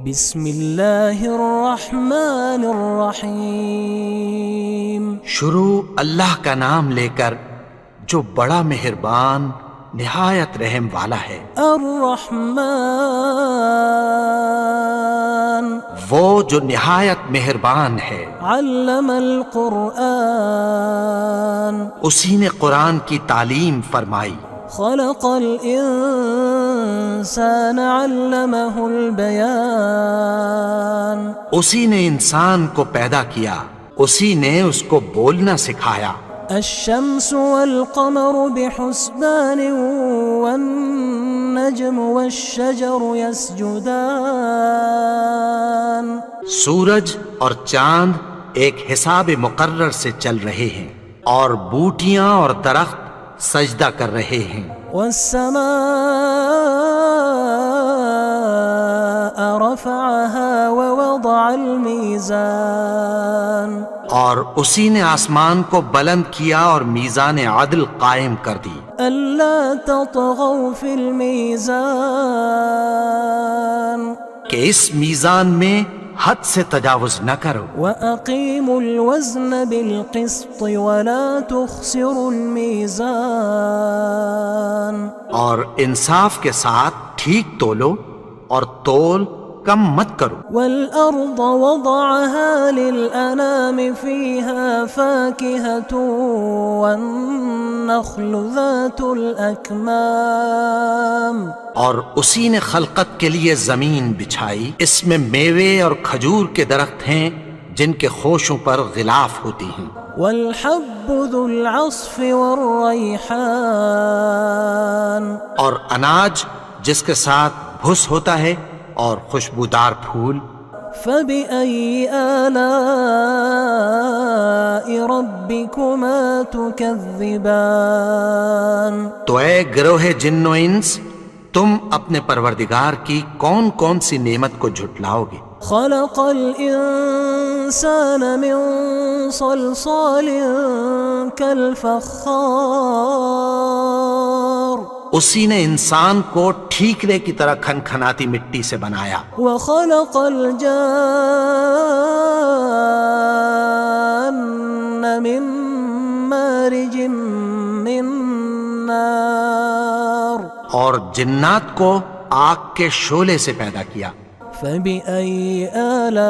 بسم اللہ الرحمن الرحیم۔ شروع اللہ کا نام لے کر جو بڑا مہربان نہایت رحم والا ہے۔ الرحمن وہ جو نہایت مہربان ہے۔ علم القرآن اسی نے قرآن کی تعلیم فرمائی۔ خلق الانسان علمہ البیان اسی نے انسان کو پیدا کیا، اسی نے اس کو بولنا سکھایا۔ الشمس والقمر بحسبان والنجم والشجر يسجدان سورج اور چاند ایک حساب مقرر سے چل رہے ہیں، اور بوٹیاں اور درخت سجدہ کر رہے ہیں۔ والسماء رفعها ووضع الميزان اور اسی نے آسمان کو بلند کیا اور میزان عدل قائم کر دی۔ ألا تطغوا في الميزان کہ اس میزان میں حد سے تجاوز نہ کرو۔ وأقيموا الوزن بالقسط ولا تخسروا الميزان اور انصاف کے ساتھ ٹھیک تولو اور تول کم مت کرو۔ والأرض وضعها للأنام فيها فاكهة والنخل ذات الأكمام اور اسی نے خلقت کے لیے زمین بچھائی، اس میں میوے اور کھجور کے درخت ہیں جن کے خوشوں پر غلاف ہوتی ہیں۔ والحب ذو العصف والريحان اور اناج جس کے ساتھ بھس ہوتا ہے اور خوشبودار پھول۔ فبأي آلاء ربكما تكذبان تو اے گروہ جن و انس، تم اپنے پروردگار کی کون کون سی نعمت کو جھٹلاؤ گے؟ خلق الإنسان من صلصال كالفخار اسی نے انسان کو ٹھیکرے کی طرح کھنکھناتی مٹی سے بنایا۔ وخلق الجان من مارج من نار اور جنات کو آگ کے شعلے سے پیدا کیا۔ فبأي آلاء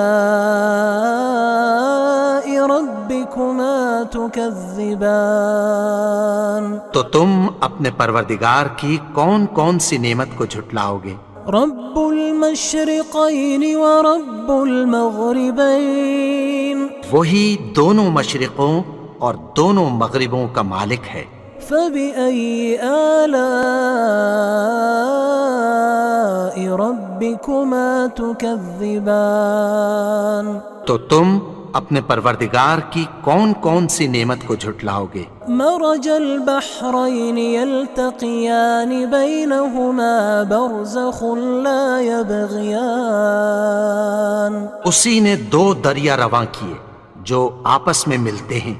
ربكما تكذبان تو تم اپنے پروردگار کی کون کون سی نعمت کو جھٹلاؤ گے؟ رب المشرقين ورب المغربين وہی دونوں مشرقوں اور دونوں مغربوں کا مالک ہے۔ فبأي آلاء ربكما تكذبان تو تم اپنے پروردگار کی کون کون سی نعمت کو جھٹلاؤ گے؟ مرج البحرين يلتقيان بينهما برزخ لا يبغيان اسی نے دو دریا رواں کیے جو آپس میں ملتے ہیں،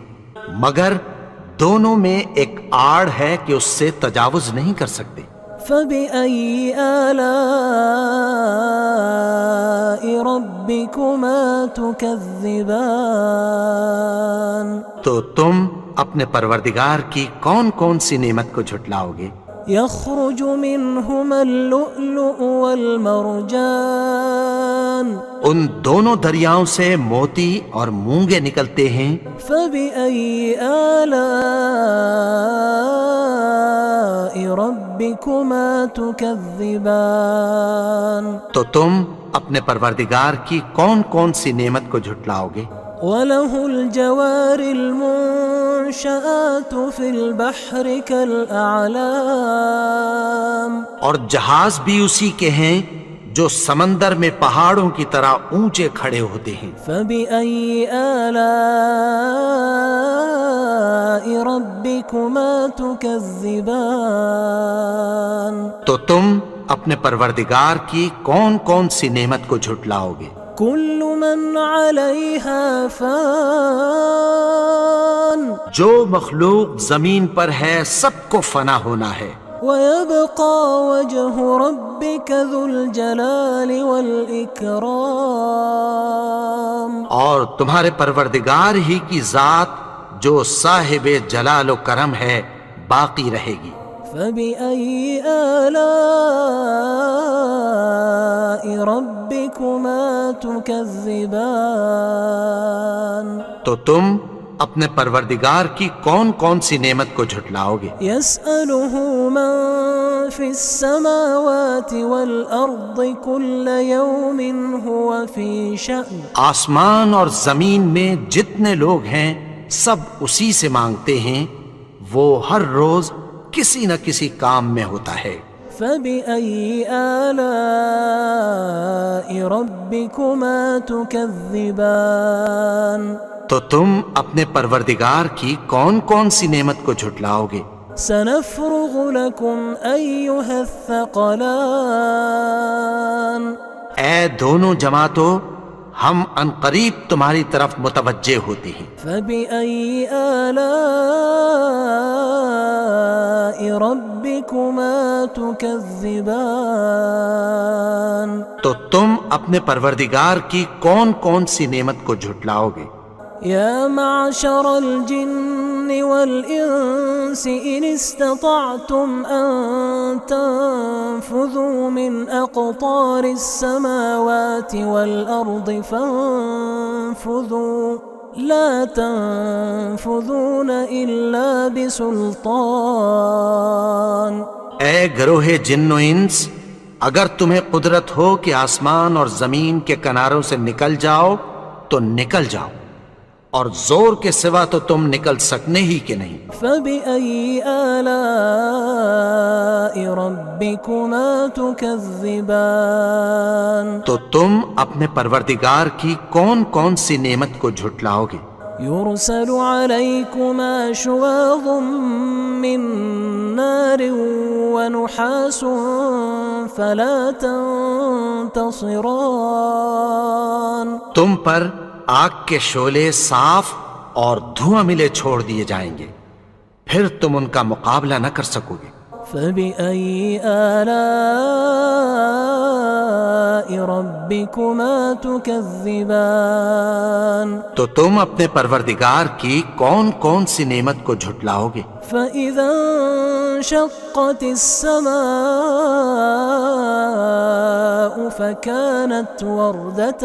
مگر دونوں میں ایک آڑ ہے کہ اس سے تجاوز نہیں کر سکتے۔ فبأي آلاء ربكما تكذبان تو تم اپنے پروردگار کی کون کون سی نعمت کو جھٹلاؤ گے؟ يخرج منهما اللؤلؤ والمرجان ان دونوں دریاؤں سے موتی اور مونگے نکلتے ہیں۔ فبأي آلاء ربكما تكذبان تو تم اپنے پروردگار کی کون کون سی نعمت کو جھٹلاؤ گے؟ وله الجوار المنشآت في البحر كالأعلام اور جہاز بھی اسی کے ہیں جو سمندر میں پہاڑوں کی طرح اونچے کھڑے ہوتے ہیں۔ فبأي آلاء ربكما تكذبان تو تم اپنے پروردگار کی کون کون سی نعمت کو جھٹلاؤ گے؟ كل من عليها فان جو مخلوق زمین پر ہے سب کو فنا ہونا ہے۔ ويبقى وجه ربك ذو الجلال والإكرام. اور تمہارے پروردگار ہی کی ذات جو صاحب جلال و کرم ہے باقی رہے گی. فبأي آلاء ربكما تكذبان. تو تم اپنے پروردگار کی کون کون سی نعمت کو جھٹلاؤ گے؟ يسأله من في السماوات والأرض كل يوم هو في شأن. آسمان اور زمین میں جتنے لوگ ہیں سب اسی سے مانگتے ہیں، وہ ہر روز کسی نہ کسی کام میں ہوتا ہے. فبأي آلاء ربكما تكذبان. تو تم اپنے پروردگار کی کون کون سی نعمت کو جھٹلاؤ گے؟ سنفرغ لكم أيها الثقلان. اے دونوں جماعتوں، ہم عنقریب تمہاری طرف متوجہ ہوتے ہیں. فبأي آلاء ربكما تكذبان. تو تم اپنے پروردگار کی کون کون سی نعمت کو جھٹلاؤ گے؟ يا معشر الجن والإنس إن استطعتم أن تنفذوا من أقطار السماوات والأرض فانفذوا لا تنفذون إلا بسلطان. اے گروہ جن و انس، اگر تمہیں قدرت ہو کہ آسمان اور زمین کے کناروں سے نکل جاؤ تو نکل جاؤ، اور زور کے سوا تو تم نکل سکنے ہی کہ نہیں. فبأي آلاء ربكما تكذبان. تو تم اپنے پروردگار کی کون کون سی نعمت کو جھٹلاؤ گے؟ يرسل عليكما شواظ من نار ونحاس فلا تنتصران. تم پر آگ کے شعلے صاف اور دھواں ملے چھوڑ دیے جائیں گے، پھر تم ان کا مقابلہ نہ کر سکو گے. فبأي آلاء ربكما تكذبان. تو تم اپنے پروردگار کی کون کون سی نعمت کو جھٹلاؤ گے؟ فإذا انشقت السماء فكانت وردة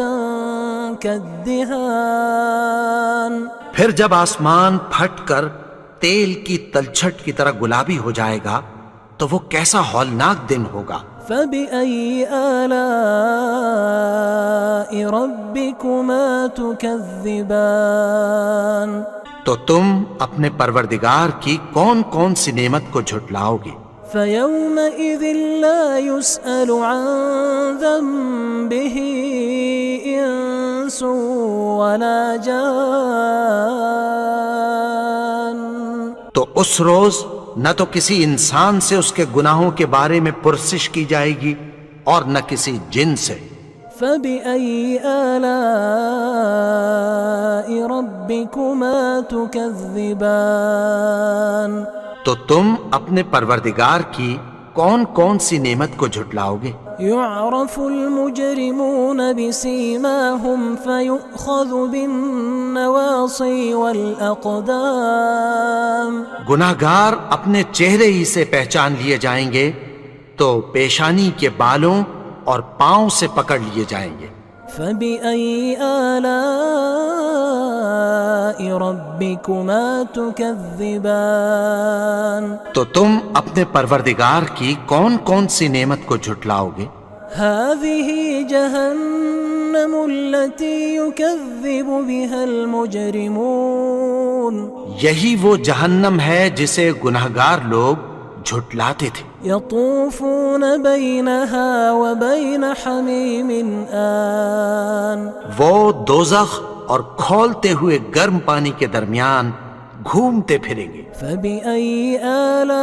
كالدهان. پھر جب آسمان پھٹ کر تیل کی تلچھٹ کی طرح گلابی ہو جائے گا تو وہ کیسا ہولناک دن ہوگا. فبأي آلاء ربكما تكذبان. تو تم اپنے پروردگار کی کون کون سی نعمت کو جھٹلاؤ گے؟ فيومئذ لا يسأل عن ذنبه إنس ولا جان. تو اس روز نہ تو کسی انسان سے اس کے گناہوں کے بارے میں پرسش کی جائے گی اور نہ کسی جن سے. فبأي آلاء ربكما تكذبان. تو تم اپنے پروردگار کی کون کون سی نعمت کو جھٹلاؤ گے؟ يعرف المجرمون بسيماهم فيؤخذ بالنواصي والأقدام. گناہگار اپنے چہرے ہی سے پہچان لیے جائیں گے تو پیشانی کے بالوں اور پاؤں سے پکڑ لیے جائیں گے. فبأي آلاء ربكما تكذبان. تو تم اپنے پروردگار کی کون کون سی نعمت کو جھٹلاؤ گے؟ هذه جهنم التي يكذب بها المجرمون. یہی وہ جہنم ہے جسے گناہگار لوگ جھٹلاتے تھے. يطوفون بينها وبين حميم آن. وہ دوزخ اور کھولتے ہوئے گرم پانی کے درمیان گھومتے پھریں گے. فبأي آلاء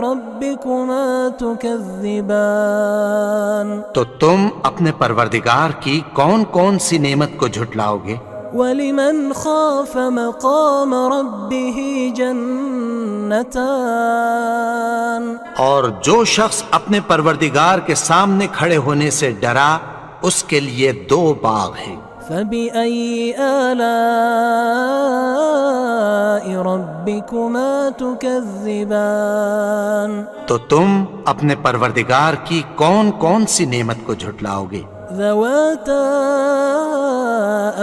ربكما تكذبان. تو تم اپنے پروردگار کی کون کون سی نعمت کو جھٹلاؤ گے؟ ولمن خاف مقام ربه جنتان اور جو شخص اپنے پروردگار کے سامنے کھڑے ہونے سے ڈرا اس کے لیے 2 باغ ہیں۔ فبأي آلاء ربكما تكذبان تو تم اپنے پروردگار کی کون کون سی نعمت کو جھٹلاؤ گے؟ ذواتا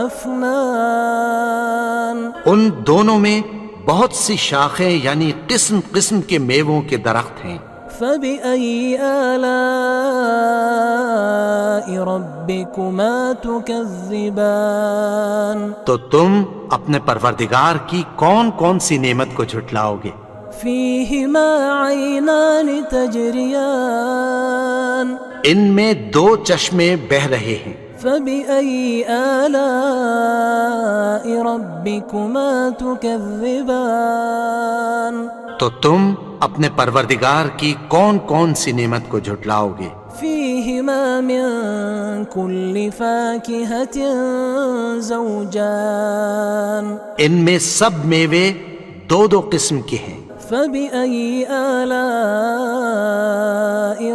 أفنان ان دونوں میں بہت سی شاخیں یعنی قسم قسم کے میووں کے درخت ہیں۔ فبأي آلاء ربكما تكذبان تو تم اپنے پروردگار کی کون کون سی نعمت کو جھٹلاؤ گے؟ فيهما عينان تجريان ان میں 2 چشمے بہہ رہے ہیں۔ فبأي آلاء ربكما تكذبان تو تم اپنے پروردگار کی کون کون سی نعمت کو جھٹلاؤ گے؟ فيهما من كل فاكهة زوجان ان میں سب میوے 2 قسم کے ہیں۔ فبأي آلاء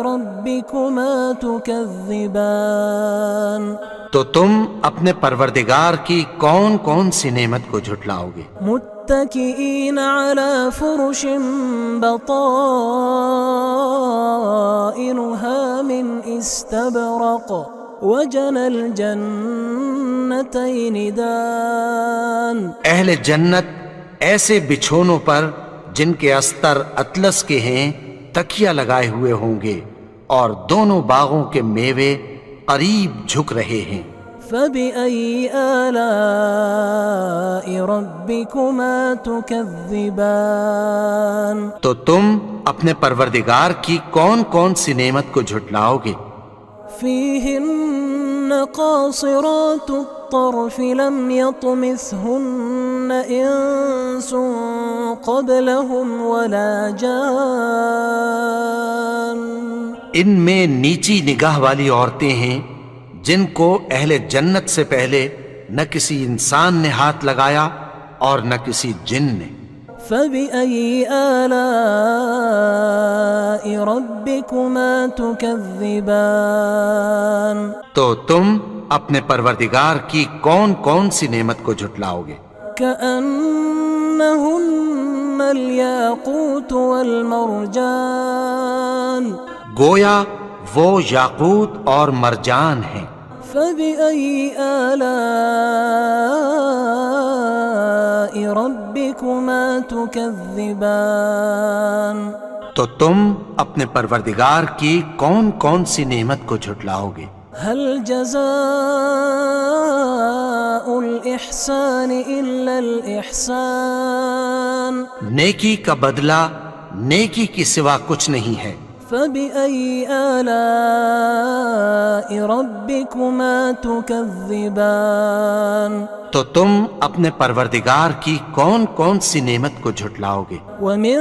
ربكما تكذبان تو تم اپنے پروردگار کی کون کون سی نعمت کو جھٹلاؤ گے؟ متكئين على فرش بطائنها من استبرق وجنى الجنتين دان اہل جنت ایسے بچھونوں پر جن کے استر اطلس کے ہیں تکیہ لگائے ہوئے ہوں گے اور دونوں باغوں کے میوے قریب جھک رہے ہیں۔ فبأي آلاء ربكما تكذبان تو تم اپنے پروردگار کی کون کون سی نعمت کو جھٹلاؤ گے؟ فيهن قاصرات الطرف لم يطمثهن إنس قبلهم ولا جان ان میں نیچی نگاہ والی عورتیں ہیں جن کو اہل جنت سے پہلے نہ کسی انسان نے ہاتھ لگایا اور نہ کسی جن نے۔ فبأي آلاء ربكما تكذبان تو تم اپنے پروردگار کی کون کون سی نعمت کو جھٹلاؤ گے؟ كأنهن الياقوت والمرجان گویا وہ یاقوت اور مرجان ہیں۔ فبأي آلاء ربكما تكذبان تو تم اپنے پروردگار کی کون کون سی نعمت کو جھٹلاؤ گے؟ هل جزاء الإحسان إلا الإحسان نیکی کا بدلہ نیکی کی سوا کچھ نہیں ہے۔ فبأي آلاء ربكما تكذبان تو تم اپنے پروردگار کی کون کون سی نعمت کو جھٹلاؤ گے؟ ومن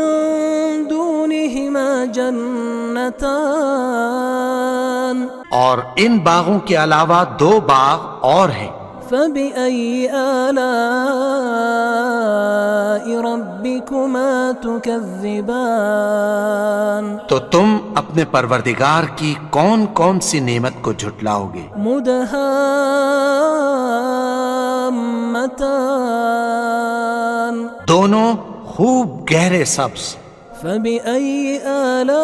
دونهما جنتان اور ان باغوں کے علاوہ 2 باغ اور ہیں۔ فبأي آلاء ربكما تكذبان تو تم اپنے پروردگار کی کون کون سی نعمت کو جھٹلاؤ گے؟ مدهامتان دونوں خوب گہرے سبز۔ فبأي آلاء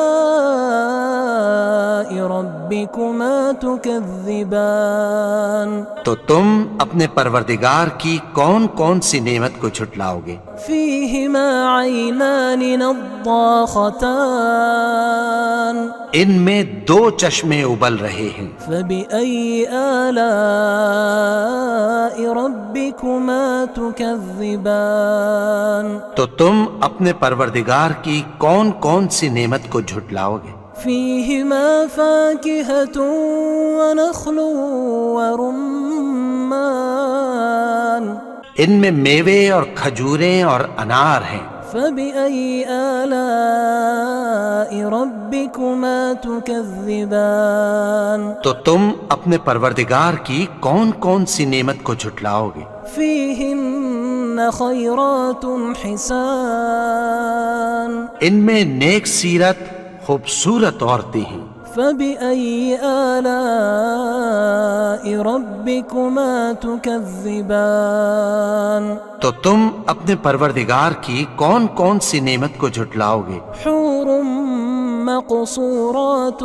ربكما تكذبان تو تم اپنے پروردگار کی کون کون سی نعمت کو جھٹلاؤ گے؟ فيهما عينان نضاختان ان میں 2 چشمے ابل رہے ہیں۔ فبأي آلاء ربكما تكذبان تو تم اپنے پروردگار کی کون کون سی نعمت کو جھٹلاؤ گے؟ فيهما فاكهة ونخل ورمان ان میں میوے اور کھجوریں اور انار ہیں۔ فبأي آلاء ربكما تكذبان تو تم اپنے پروردگار کی کون کون سی نعمت کو جھٹلاؤ گے؟ فيهن خيرات حسان ان میں نیک سیرت خوبصورت عورتیں ہیں. فبأي آلاء ربكما تكذبان تو تم اپنے پروردگار کی کون کون سی نعمت کو جھٹلاؤ گے؟ حور مقصورات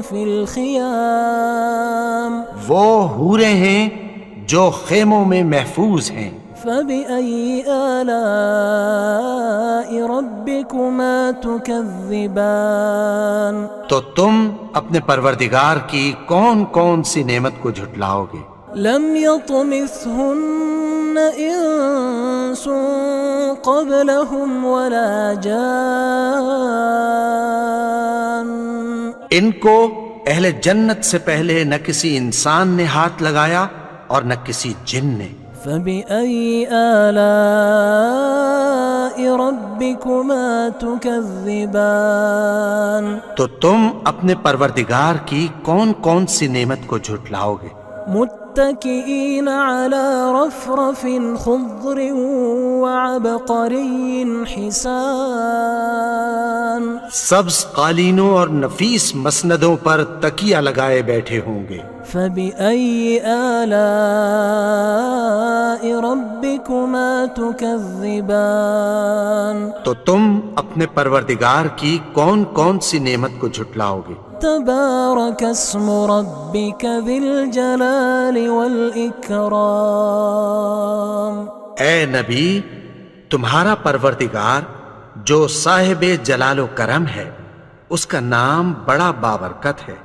في الخيام وہ حوریں ہیں جو خیموں میں محفوظ ہیں. فبأي آلاء ربكما تكذبان تو تم اپنے پروردگار کی کون کون سی نعمت کو جھٹلاؤ گے؟ لم يطمثهن إنس قبلهم ولا جان ان کو اہل جنت سے پہلے نہ کسی انسان نے ہاتھ لگایا اور نہ کسی جن نے. فبأي آلاء ربكما تكذبان تو تم اپنے پروردگار کی کون کون سی نعمت کو جھٹلاؤ گے؟ متكئين على رفرف خضر وعبقري حسان سبز قالینوں اور نفیس مسندوں پر تکیہ لگائے بیٹھے ہوں گے. فبأي آلاء ربكما تكذبان تو تم اپنے پروردگار کی کون کون سی نعمت کو جھٹلاؤ گے؟ تبارك اسم ربك ذي الجلال والإكرام اے نبی، تمہارا پروردگار جو صاحب جلال و کرم ہے، اس کا نام بڑا بابرکت ہے.